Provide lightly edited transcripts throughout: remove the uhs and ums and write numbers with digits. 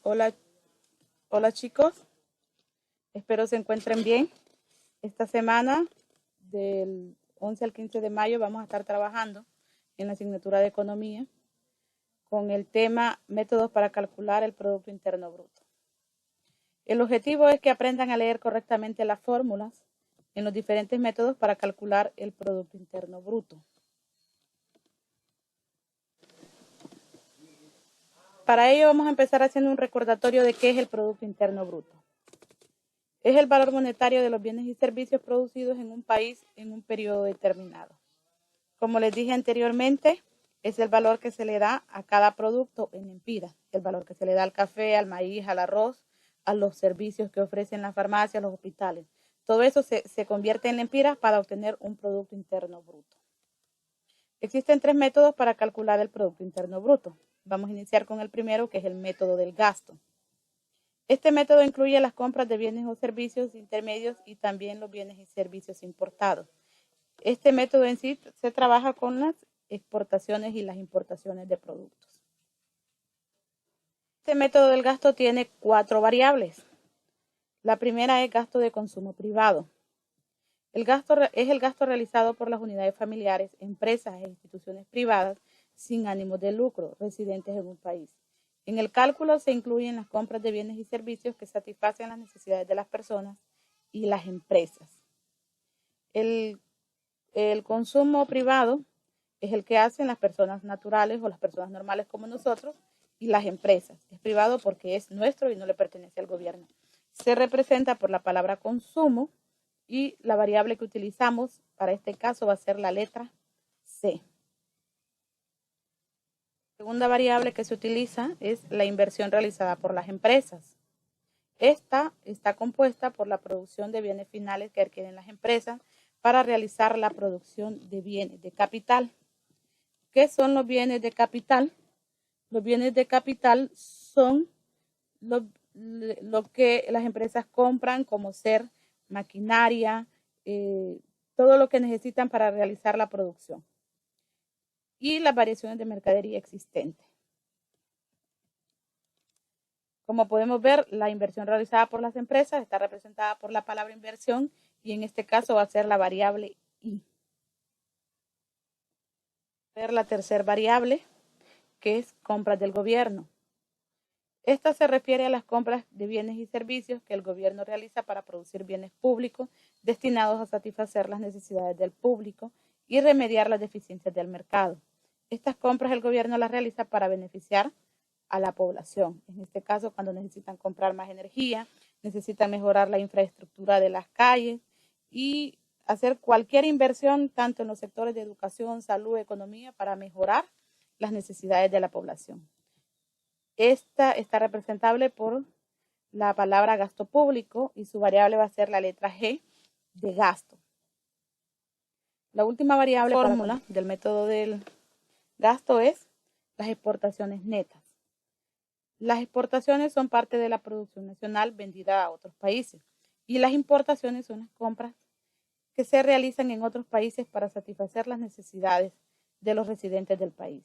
Hola, hola chicos, espero se encuentren bien. Esta semana, del 11 al 15 de mayo, vamos a estar trabajando en la asignatura de Economía con el tema Métodos para calcular el Producto Interno Bruto. El objetivo es que aprendan a leer correctamente las fórmulas en los diferentes métodos para calcular el Producto Interno Bruto. Para ello vamos a empezar haciendo un recordatorio de qué es el Producto Interno Bruto. Es el valor monetario de los bienes y servicios producidos en un país en un periodo determinado. Como les dije anteriormente, es el valor que se le da a cada producto en lempiras, el valor que se le da al café, al maíz, al arroz, a los servicios que ofrecen las farmacias, los hospitales. Todo eso se convierte en lempiras para obtener un Producto Interno Bruto. Existen tres métodos para calcular el Producto Interno Bruto. Vamos a iniciar con el primero, que es el método del gasto. Este método incluye las compras de bienes o servicios intermedios y también los bienes y servicios importados. Este método en sí se trabaja con las exportaciones y las importaciones de productos. Este método del gasto tiene 4 variables. La primera es gasto de consumo privado. El gasto es el gasto realizado por las unidades familiares, empresas e instituciones privadas sin ánimo de lucro, residentes en un país. En el cálculo se incluyen las compras de bienes y servicios que satisfacen las necesidades de las personas y las empresas. El consumo privado es el que hacen las personas naturales o las personas normales como nosotros y las empresas. Es privado porque es nuestro y no le pertenece al gobierno. Se representa por la palabra consumo y la variable que utilizamos para este caso va a ser la letra C. La segunda variable que se utiliza es la inversión realizada por las empresas. Esta está compuesta por la producción de bienes finales que adquieren las empresas para realizar la producción de bienes de capital. ¿Qué son los bienes de capital? Los bienes de capital son lo que las empresas compran, como ser maquinaria, todo lo que necesitan para realizar la producción y las variaciones de mercadería existente. Como podemos ver, la inversión realizada por las empresas está representada por la palabra inversión y en este caso va a ser la variable I. Ver la tercera variable, que es compras del gobierno. Esta se refiere a las compras de bienes y servicios que el gobierno realiza para producir bienes públicos destinados a satisfacer las necesidades del público y remediar las deficiencias del mercado. Estas compras el gobierno las realiza para beneficiar a la población. En este caso, cuando necesitan comprar más energía, necesitan mejorar la infraestructura de las calles y hacer cualquier inversión, tanto en los sectores de educación, salud, economía, para mejorar las necesidades de la población. Esta está representable por la palabra gasto público y su variable va a ser la letra G de gasto. La última variable fórmula del método del gasto es las exportaciones netas. Las exportaciones son parte de la producción nacional vendida a otros países y las importaciones son las compras que se realizan en otros países para satisfacer las necesidades de los residentes del país.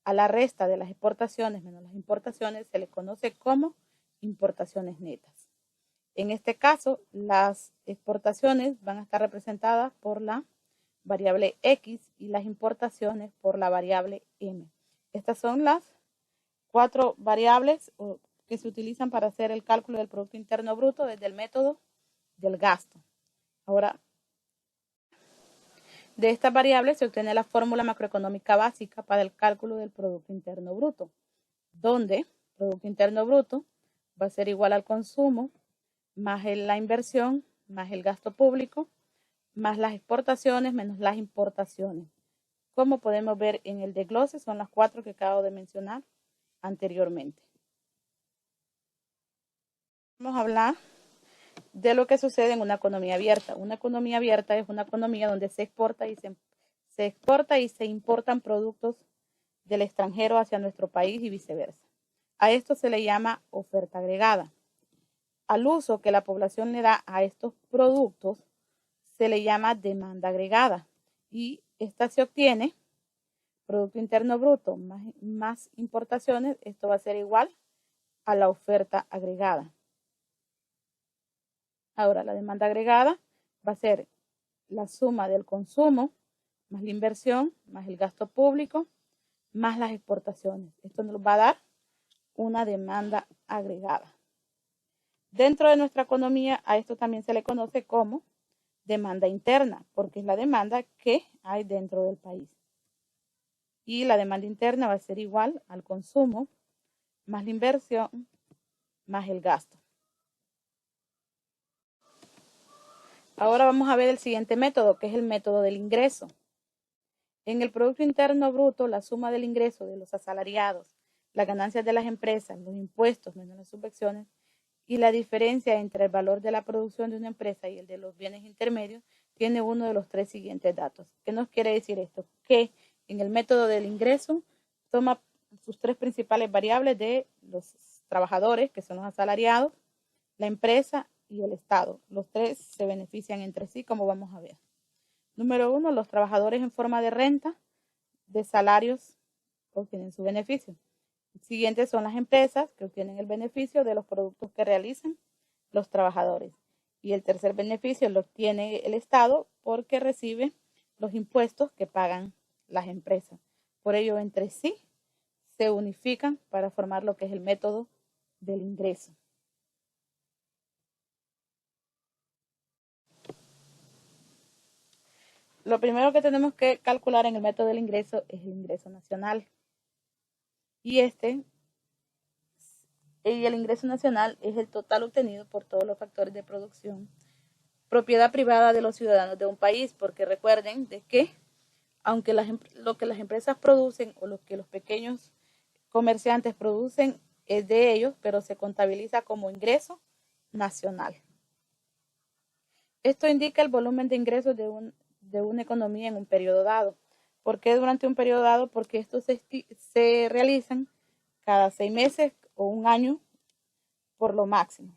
A la resta de las exportaciones menos las importaciones se le conoce como importaciones netas. En este caso, las exportaciones van a estar representadas por la variable X y las importaciones por la variable M. Estas son las 4 variables que se utilizan para hacer el cálculo del Producto Interno Bruto desde el método del gasto. Ahora, de estas variables se obtiene la fórmula macroeconómica básica para el cálculo del Producto Interno Bruto, donde Producto Interno Bruto va a ser igual al consumo, más la inversión, más el gasto público, más las exportaciones, menos las importaciones. Como podemos ver en el desglose, son las 4 que acabo de mencionar anteriormente. Vamos a hablar de lo que sucede en una economía abierta. Una economía abierta es una economía donde se exporta y se importan productos del extranjero hacia nuestro país y viceversa. A esto se le llama oferta agregada. Al uso que la población le da a estos productos se le llama demanda agregada y esta se obtiene Producto Interno Bruto más importaciones, esto va a ser igual a la oferta agregada. Ahora, la demanda agregada va a ser la suma del consumo más la inversión, más el gasto público, más las exportaciones. Esto nos va a dar una demanda agregada. Dentro de nuestra economía, a esto también se le conoce como demanda interna, porque es la demanda que hay dentro del país. Y la demanda interna va a ser igual al consumo, más la inversión, más el gasto. Ahora vamos a ver el siguiente método, que es el método del ingreso. En el Producto Interno Bruto, la suma del ingreso de los asalariados, las ganancias de las empresas, los impuestos menos las subvenciones y la diferencia entre el valor de la producción de una empresa y el de los bienes intermedios tiene uno de los tres siguientes datos. ¿Qué nos quiere decir esto? Que en el método del ingreso toma sus tres principales variables de los trabajadores, que son los asalariados, la empresa y el Estado. Los tres se benefician entre sí, como vamos a ver. Número 1, los trabajadores en forma de renta, de salarios, obtienen su beneficio. Siguientes son las empresas que obtienen el beneficio de los productos que realizan los trabajadores. Y el tercer beneficio lo obtiene el Estado porque recibe los impuestos que pagan las empresas. Por ello, entre sí se unifican para formar lo que es el método del ingreso. Lo primero que tenemos que calcular en el método del ingreso es el ingreso nacional. Y el ingreso nacional es el total obtenido por todos los factores de producción, propiedad privada de los ciudadanos de un país, porque recuerden de que aunque lo que las empresas producen o lo que los pequeños comerciantes producen es de ellos, pero se contabiliza como ingreso nacional. Esto indica el volumen de ingresos de una economía en un periodo dado. ¿Por qué durante un periodo dado? Porque estos se realizan cada 6 meses o un año por lo máximo.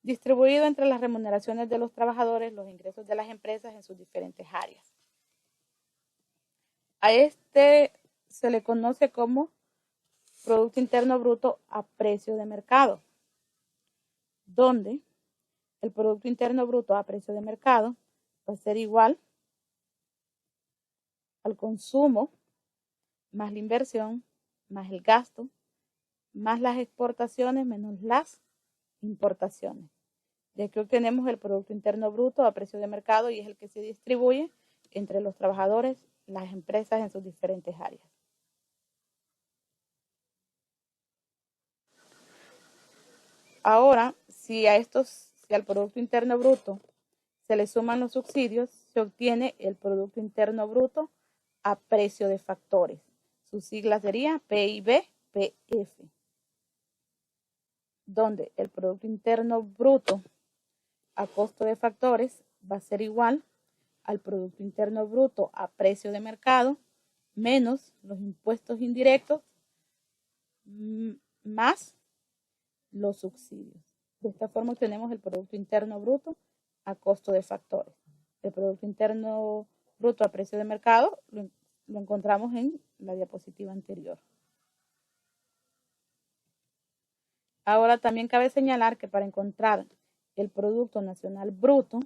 Distribuido entre las remuneraciones de los trabajadores, los ingresos de las empresas en sus diferentes áreas. A este se le conoce como Producto Interno Bruto a precio de mercado, donde el Producto Interno Bruto a precio de mercado va a ser igual al consumo más la inversión, más el gasto, más las exportaciones menos las importaciones. De aquí obtenemos el Producto Interno Bruto a precio de mercado y es el que se distribuye entre los trabajadores, las empresas en sus diferentes áreas. Ahora, si al Producto Interno Bruto se le suman los subsidios, se obtiene el Producto Interno Bruto a precio de factores. Su sigla sería PIB-PF, donde el Producto Interno Bruto a costo de factores va a ser igual al Producto Interno Bruto a precio de mercado menos los impuestos indirectos más los subsidios. De esta forma obtenemos el Producto Interno Bruto a costo de factores. El Producto Interno Bruto a precio de mercado lo encontramos en la diapositiva anterior. Ahora también cabe señalar que para encontrar el Producto Nacional Bruto,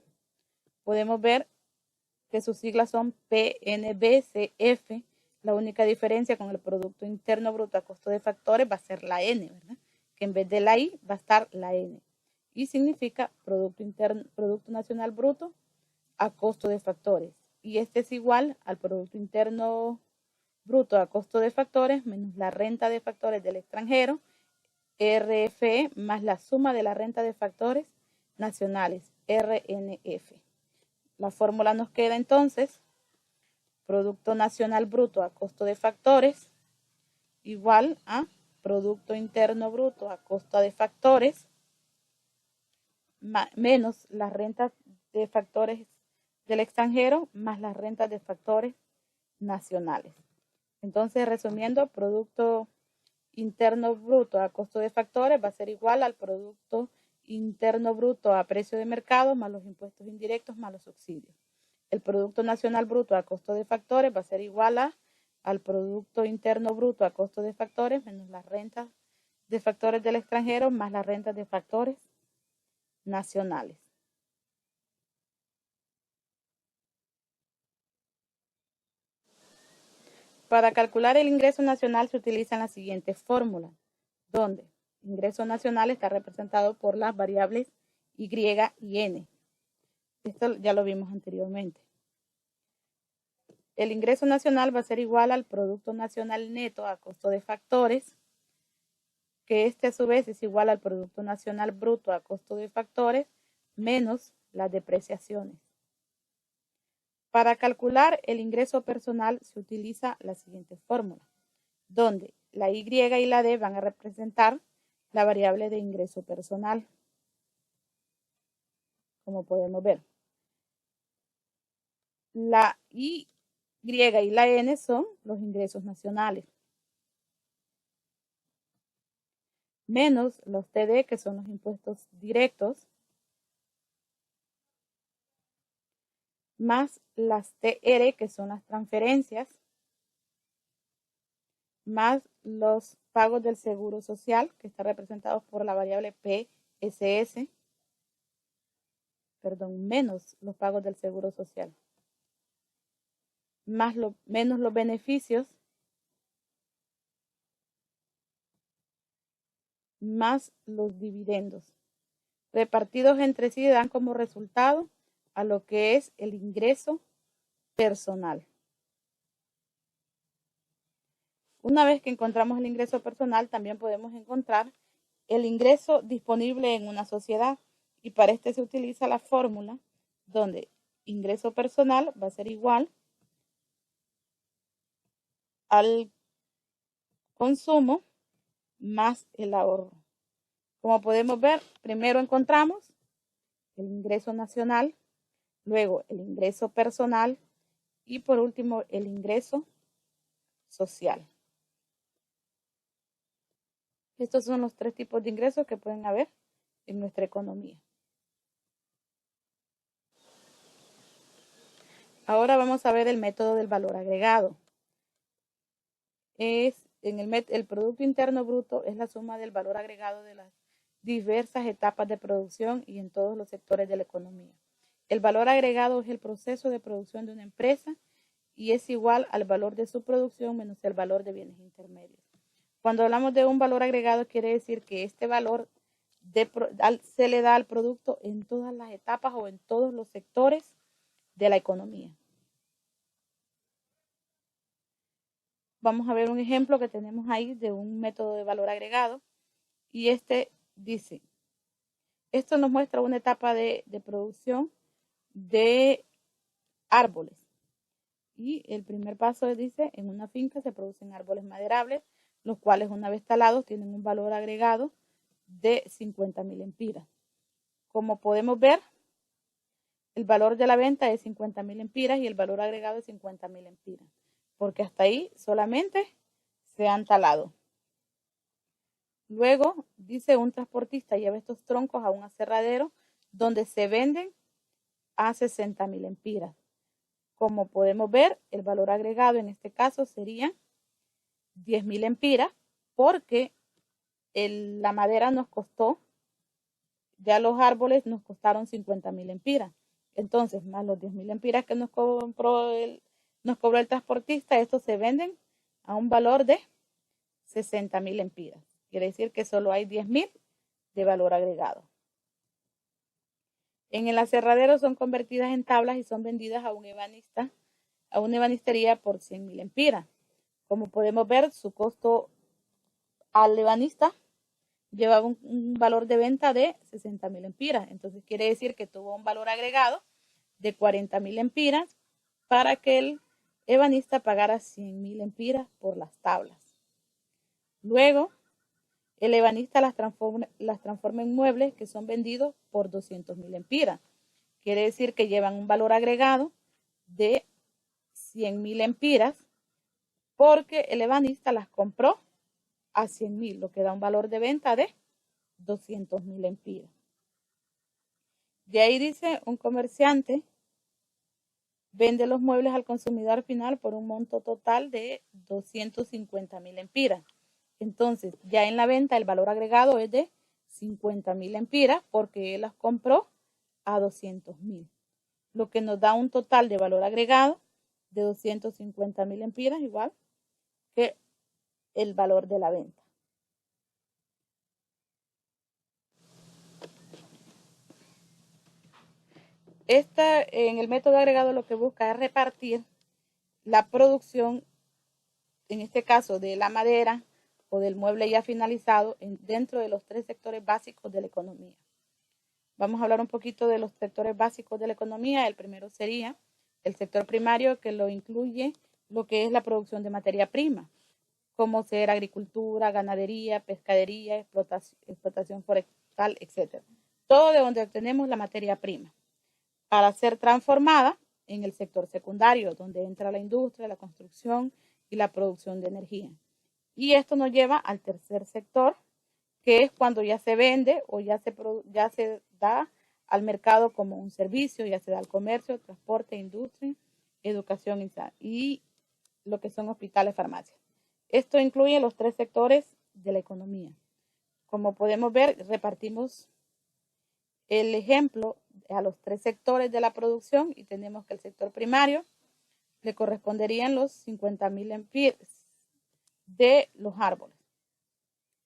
podemos ver que sus siglas son PNBCF. La única diferencia con el Producto Interno Bruto a costo de factores va a ser la N, ¿verdad? Que en vez de la I va a estar la N. Y significa Producto Nacional Bruto a costo de factores. Y este es igual al Producto Interno Bruto a costo de factores menos la renta de factores del extranjero, RFE, más la suma de la renta de factores nacionales, RNF. La fórmula nos queda entonces Producto Nacional Bruto a costo de factores igual a Producto Interno Bruto a costo de factores menos las rentas de factores del extranjero más las rentas de factores nacionales. Entonces, resumiendo, Producto Interno Bruto a costo de factores va a ser igual al Producto Interno Bruto a precio de mercado más los impuestos indirectos más los subsidios. El Producto Nacional Bruto a costo de factores va a ser igual al Producto Interno Bruto a costo de factores menos las rentas de factores del extranjero más las rentas de factores nacionales. Para calcular el ingreso nacional se utilizan las siguientes fórmulas, donde el ingreso nacional está representado por las variables Y y N. Esto ya lo vimos anteriormente. El ingreso nacional va a ser igual al Producto Nacional Neto a costo de factores, que este a su vez es igual al Producto Nacional Bruto a costo de factores, menos las depreciaciones. Para calcular el ingreso personal se utiliza la siguiente fórmula, donde la Y y la D van a representar la variable de ingreso personal, como podemos ver. La Y y la N son los ingresos nacionales, menos los TD, que son los impuestos directos, más las TR, que son las transferencias, más los pagos del seguro social, que está representado por la variable PSS, menos los pagos del seguro social, menos los beneficios, más los dividendos, repartidos entre sí dan como resultado a lo que es el ingreso personal. Una vez que encontramos el ingreso personal, también podemos encontrar el ingreso disponible en una sociedad, y para este se utiliza la fórmula donde ingreso personal va a ser igual al consumo más el ahorro. Como podemos ver, primero encontramos el ingreso nacional, luego el ingreso personal y por último el ingreso social. Estos son los tres tipos de ingresos que pueden haber en nuestra economía. Ahora vamos a ver el método del valor agregado. El Producto Interno Bruto es la suma del valor agregado de las diversas etapas de producción y en todos los sectores de la economía. El valor agregado es el proceso de producción de una empresa y es igual al valor de su producción menos el valor de bienes intermedios. Cuando hablamos de un valor agregado, quiere decir que este valor se le da al producto en todas las etapas o en todos los sectores de la economía. Vamos a ver un ejemplo que tenemos ahí de un método de valor agregado, y este dice, esto nos muestra una etapa de producción de árboles, y el primer paso dice, en una finca se producen árboles maderables, los cuales una vez talados tienen un valor agregado de 50.000 empiras. Como podemos ver, el valor de la venta es 50.000 empiras y el valor agregado es 50.000 empiras, porque hasta ahí solamente se han talado. Luego dice, un transportista lleva estos troncos a un aserradero donde se venden a 60.000 empiras. Como podemos ver, el valor agregado en este caso sería 10.000 empiras, porque la madera nos costó, ya los árboles nos costaron 50.000 empiras. Entonces, más los 10.000 empiras que nos cobró el transportista, estos se venden a un valor de 60.000 empiras. Quiere decir que solo hay 10.000 de valor agregado. En el aserradero son convertidas en tablas y son vendidas a una ebanistería por 100.000 empiras. Como podemos ver, su costo al ebanista llevaba un valor de venta de 60.000 empiras. Entonces quiere decir que tuvo un valor agregado de 40.000 empiras para que el ebanista pagara 100.000 empiras por las tablas. Luego, el ebanista las transforma en muebles que son vendidos por 200.000 empiras. Quiere decir que llevan un valor agregado de 100.000 empiras porque el ebanista las compró a 100.000, lo que da un valor de venta de 200.000 empiras. De ahí dice, un comerciante vende los muebles al consumidor final por un monto total de 250.000 empiras. Entonces, ya en la venta el valor agregado es de 50.000 lempiras porque él las compró a 200.000, lo que nos da un total de valor agregado de 250.000 lempiras, igual que el valor de la venta. En el método agregado lo que busca es repartir la producción, en este caso de la madera o del mueble ya finalizado, dentro de los tres sectores básicos de la economía. Vamos a hablar un poquito de los sectores básicos de la economía. El primero sería el sector primario, que lo incluye lo que es la producción de materia prima, como ser agricultura, ganadería, pescadería, explotación forestal, etc. Todo de donde obtenemos la materia prima, para ser transformada en el sector secundario, donde entra la industria, la construcción y la producción de energía. Y esto nos lleva al tercer sector, que es cuando ya se vende o ya se da al mercado como un servicio, ya se da al comercio, transporte, industria, educación y lo que son hospitales, farmacias. Esto incluye los tres sectores de la economía. Como podemos ver, repartimos el ejemplo a los tres sectores de la producción y tenemos que el sector primario le corresponderían los 50.000 lempiras de los árboles.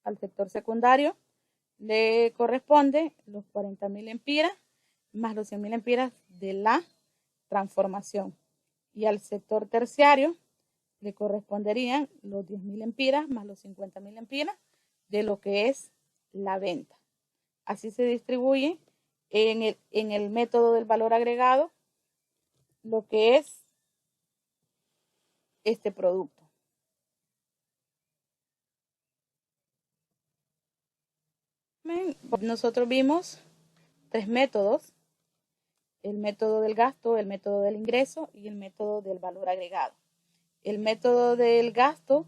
Al sector secundario le corresponde los 40.000 lempiras más los 100.000 lempiras de la transformación. Y al sector terciario le corresponderían los 10.000 lempiras más los 50.000 lempiras de lo que es la venta. Así se distribuye en el método del valor agregado lo que es este producto. Nosotros vimos tres métodos: el método del gasto, el método del ingreso y el método del valor agregado. El método del gasto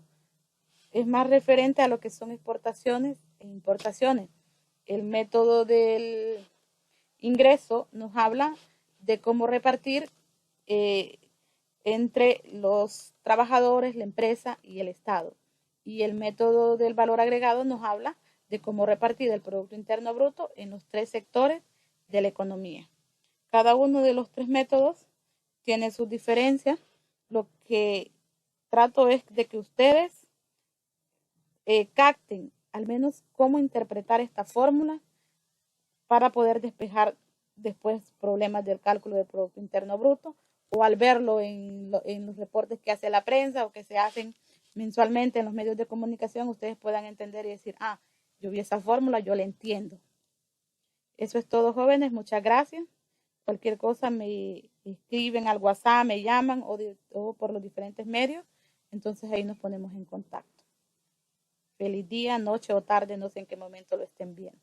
es más referente a lo que son exportaciones e importaciones. El método del ingreso nos habla de cómo repartir entre los trabajadores, la empresa y el Estado. Y el método del valor agregado nos habla de cómo repartir el Producto Interno Bruto en los tres sectores de la economía. Cada uno de los tres métodos tiene sus diferencias. Lo que trato es de que ustedes capten al menos cómo interpretar esta fórmula para poder despejar después problemas del cálculo del Producto Interno Bruto, o al verlo en los reportes que hace la prensa o que se hacen mensualmente en los medios de comunicación, ustedes puedan entender y decir, yo vi esa fórmula, yo la entiendo. Eso es todo, jóvenes, muchas gracias. Cualquier cosa me escriben al WhatsApp, me llaman o por los diferentes medios, entonces ahí nos ponemos en contacto. Feliz día, noche o tarde, no sé en qué momento lo estén viendo.